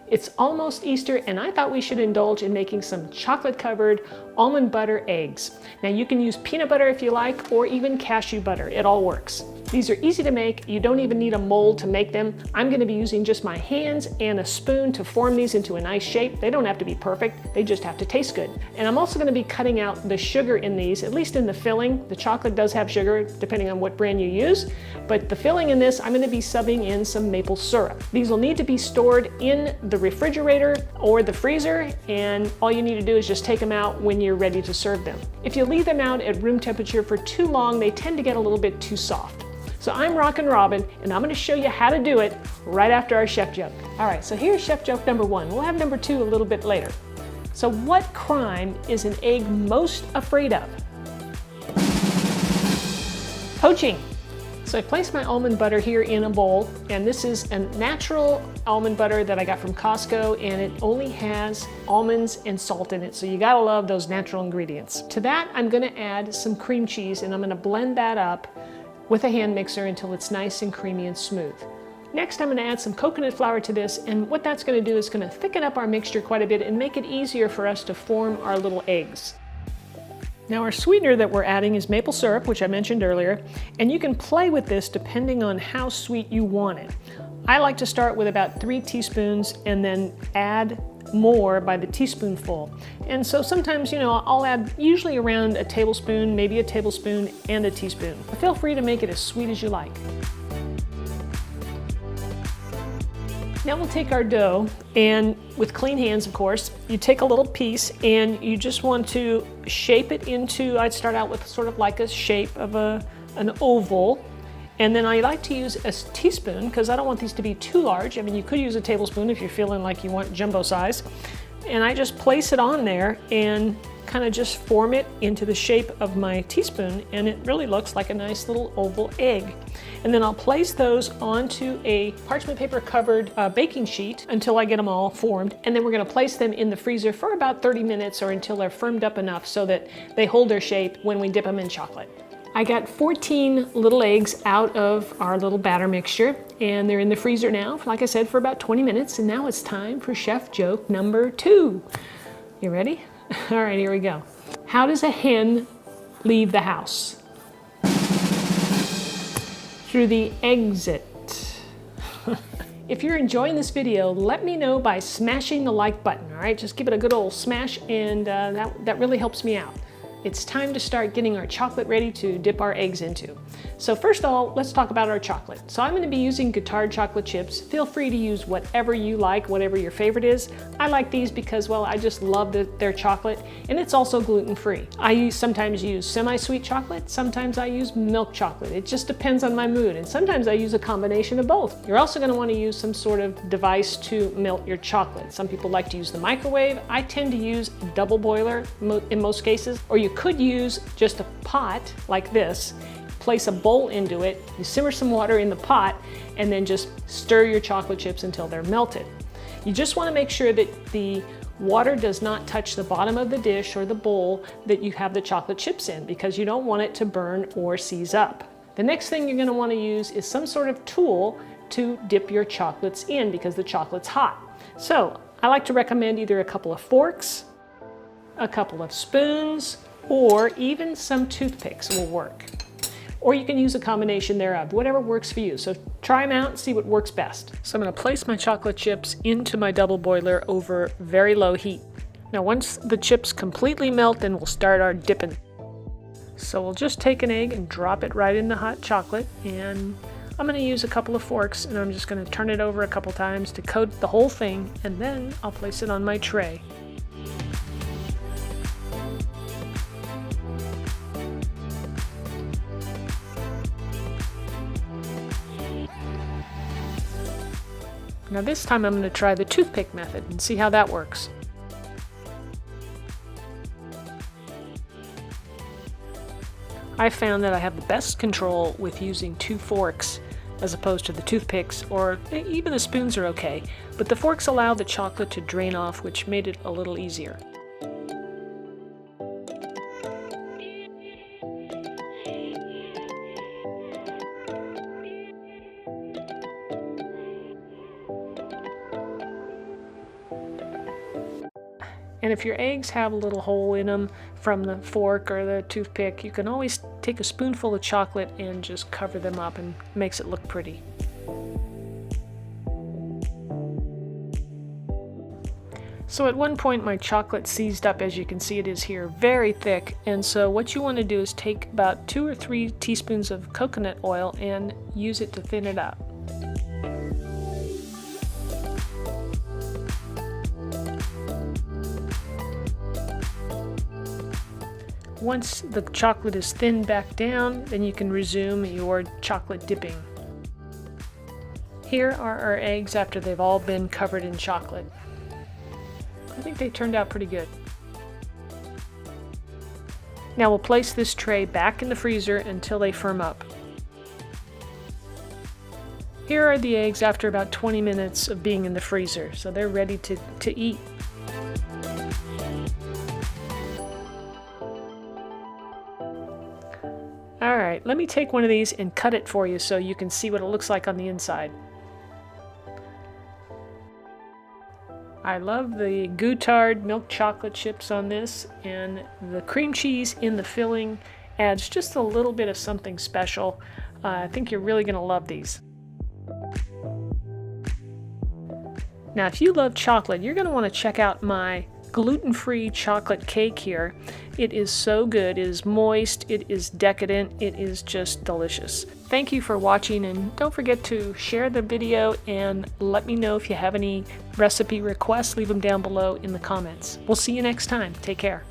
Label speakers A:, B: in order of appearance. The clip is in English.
A: It's almost Easter, and I thought we should indulge in making some chocolate-covered almond butter eggs. Now you can use peanut butter if you like, or even cashew butter. It all works. These are easy to make. You don't even need a mold to make them. I'm going to be using just my hands and a spoon to form these into a nice shape. They don't have to be perfect. They just have to taste good. And I'm also going to be cutting out the sugar in these, at least in the filling. The chocolate does have sugar, depending on what brand you use. But the filling in this, I'm going to be subbing in some maple syrup. These will need to be stored in the refrigerator or the freezer, and all you need to do is just take them out when you're ready to serve them. If you leave them out at room temperature for too long, they tend to get a little bit too soft. So I'm Rockin' Robin, and I'm gonna show you how to do it right after our chef joke. All right, so here's chef joke number 1. We'll have number 2 a little bit later. So what crime is an egg most afraid of? Poaching. So I placed my almond butter here in a bowl, and this is a natural almond butter that I got from Costco, and it only has almonds and salt in it, so you gotta love those natural ingredients. To that, I'm gonna add some cream cheese, and I'm gonna blend that up with a hand mixer until it's nice and creamy and smooth. Next, I'm going to add some coconut flour to this, and what that's going to do is going to thicken up our mixture quite a bit and make it easier for us to form our little eggs. Now our sweetener that we're adding is maple syrup, which I mentioned earlier, and you can play with this depending on how sweet you want it. I like to start with about 3 teaspoons and then add more by the teaspoonful. And so sometimes, you know, I'll add usually around a tablespoon, maybe a tablespoon and a teaspoon. But feel free to make it as sweet as you like. Now we'll take our dough, and with clean hands, of course, you take a little piece and you just want to shape it into, I'd start out with sort of like a shape of an oval. And then I like to use a teaspoon because I don't want these to be too large. I mean, you could use a tablespoon if you're feeling like you want jumbo size. And I just place it on there and kind of just form it into the shape of my teaspoon, and it really looks like a nice little oval egg. And then I'll place those onto a parchment paper covered baking sheet until I get them all formed. And then we're going to place them in the freezer for about 30 minutes or until they're firmed up enough so that they hold their shape when we dip them in chocolate. I got 14 little eggs out of our little batter mixture, and they're in the freezer now, like I said, for about 20 minutes. And now it's time for chef joke number 2. You ready? All right, here we go. How does a hen leave the house? Through the exit. If you're enjoying this video, let me know by smashing the like button, all right? Just give it a good old smash, and that really helps me out. It's time to start getting our chocolate ready to dip our eggs into. So first of all, let's talk about our chocolate. So I'm going to be using Guittard chocolate chips. Feel free to use whatever you like, whatever your favorite is. I like these because, well, I just love their chocolate, and it's also gluten-free. I sometimes use semi-sweet chocolate, sometimes I use milk chocolate. It just depends on my mood, and sometimes I use a combination of both. You're also going to want to use some sort of device to melt your chocolate. Some people like to use the microwave. I tend to use a double boiler in most cases, or you could use just a pot like this, place a bowl into it, you simmer some water in the pot, and then just stir your chocolate chips until they're melted. You just want to make sure that the water does not touch the bottom of the dish or the bowl that you have the chocolate chips in, because you don't want it to burn or seize up. The next thing you're going to want to use is some sort of tool to dip your chocolates in, because the chocolate's hot. So I like to recommend either a couple of forks, a couple of spoons, or even some toothpicks will work. Or you can use a combination thereof, whatever works for you. So try them out and see what works best. So I'm going to place my chocolate chips into my double boiler over very low heat. Now once the chips completely melt, then we'll start our dipping. So we'll just take an egg and drop it right in the hot chocolate, and I'm going to use a couple of forks, and I'm just going to turn it over a couple times to coat the whole thing, and then I'll place it on my tray. Now this time I'm going to try the toothpick method and see how that works. I found that I have the best control with using 2 forks as opposed to the toothpicks, or even the spoons are okay, but the forks allow the chocolate to drain off, which made it a little easier. And if your eggs have a little hole in them from the fork or the toothpick, you can always take a spoonful of chocolate and just cover them up, and makes it look pretty. So at one point my chocolate seized up, as you can see it is here, very thick, and so what you want to do is take about 2 or 3 teaspoons of coconut oil and use it to thin it up. Once the chocolate is thinned back down, then you can resume your chocolate dipping. Here are our eggs after they've all been covered in chocolate. I think they turned out pretty good. Now we'll place this tray back in the freezer until they firm up. Here are the eggs after about 20 minutes of being in the freezer, so they're ready to eat. Alright, let me take one of these and cut it for you so you can see what it looks like on the inside. I love the Guittard milk chocolate chips on this, and the cream cheese in the filling adds just a little bit of something special. I think you're really going to love these. Now if you love chocolate, you're going to want to check out my gluten-free chocolate cake here. It is so good. It is moist, it is decadent, it is just delicious. Thank you for watching, and don't forget to share the video and let me know if you have any recipe requests. Leave them down below in the comments. We'll see you next time. Take care.